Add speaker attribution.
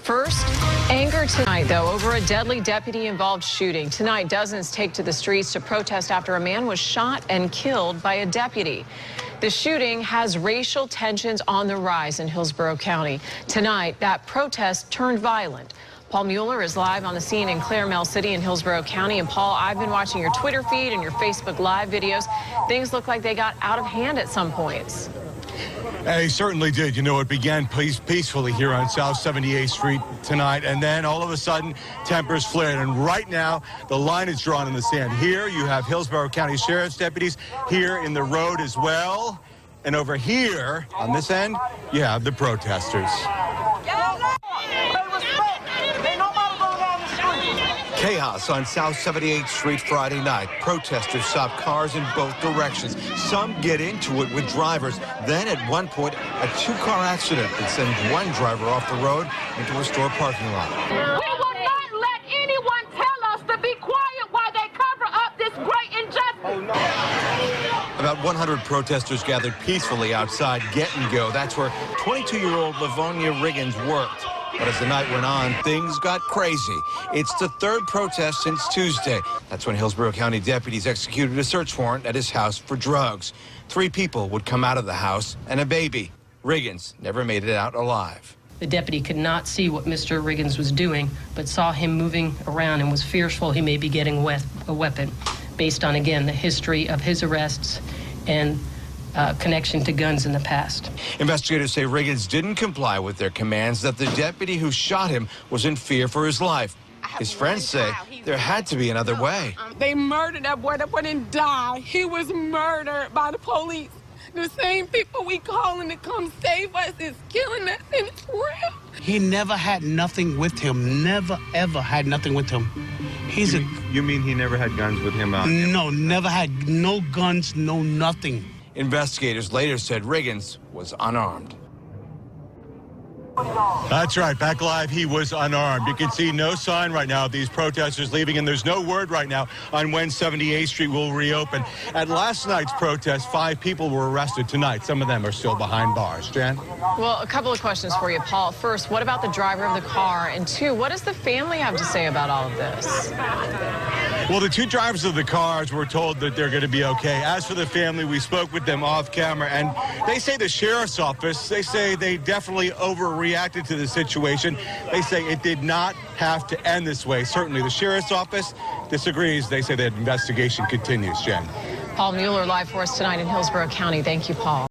Speaker 1: First, anger tonight, though, over a deadly deputy-involved shooting. Tonight, dozens take to the streets to protest after a man was shot and killed by a deputy. The shooting has racial tensions on the rise in Hillsborough County. Tonight, that protest turned violent. Paul Mueller is live on the scene in Clair-Mel City in Hillsborough County. And Paul, I've been watching your Twitter feed and your Facebook Live videos. Things look like they got out of hand at some points.
Speaker 2: They certainly did. You know, it began peacefully here on South 78th Street tonight, and then all of a sudden, tempers flared. And right now, the line is drawn in the sand. Here, you have Hillsborough County Sheriff's deputies here in the road as well. And over here, on this end, you have the protesters. Chaos on South 78th Street Friday night. Protesters stop cars in both directions. Some get into it with drivers. Then, at one point, a two-car accident that sends one driver off the road into a store parking lot.
Speaker 3: We will not let anyone tell us to be quiet while they cover up this great injustice.
Speaker 2: About 100 protesters gathered peacefully outside Get and Go. That's where 22-year-old Levonia Riggins worked. But as the night went on, things got crazy. It's the third protest since Tuesday. That's when Hillsborough County deputies executed a search warrant at his house for drugs. 3 people would come out of the house and a baby. Riggins never made it out alive.
Speaker 4: The deputy could not see what Mr. Riggins was doing, but saw him moving around and was fearful he may be getting a weapon, based on, again, the history of his arrests and connection to guns in the past.
Speaker 2: Investigators say Riggins didn't comply with their commands, that the deputy who shot him was in fear for his life. His friends say there had to be another way.
Speaker 5: They murdered that boy. That boy didn't die. He was murdered by the police. The same people we calling to come save us is killing us, and it's real.
Speaker 6: He never had nothing with him. Never, ever had nothing with him.
Speaker 2: You mean he never had guns with him?
Speaker 6: No, never had no guns, no nothing.
Speaker 2: Investigators later said Riggins was unarmed. That's right. Back live, he was unarmed. You can see no sign right now of these protesters leaving, and there's no word right now on when 78th Street will reopen. At last night's protest, 5 people were arrested. Tonight, some of them are still behind bars. Jan?
Speaker 1: Well, a couple of questions for you, Paul. First, what about the driver of the car? And 2, what does the family have to say about all of this?
Speaker 2: Well, the 2 drivers of the cars were told that they're going to be okay. As for the family, we spoke with them off camera, and they say the sheriff's office, they say they definitely overreacted to the situation. They say it did not have to end this way. Certainly, the sheriff's office disagrees. They say that investigation continues. Jen.
Speaker 1: Paul Mueller live for us tonight in Hillsborough County. Thank you, Paul.